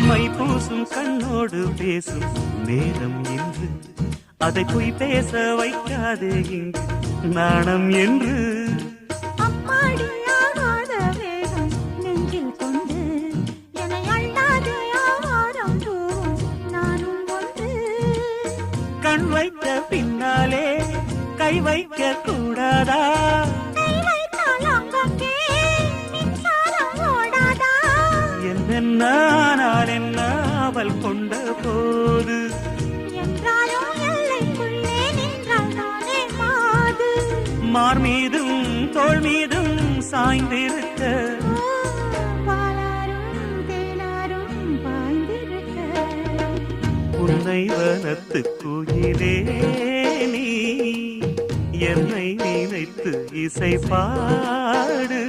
My பூசும் கண்ணோடு பேசும் நேரம் என்று அதை போய் பேச வைக்காதே இங்கு நாணம் என்று. கண் வைத்த பின்னாலே கை வைக்க கூடாதா? என்னென்னால் என்ன அவள் கொண்ட போது மார் மீதும் தோள் மீதும் சாய்ந்திருக்க உன்னை வனத்து குயிலே நீ என்னை நினைத்து இசை பாடு.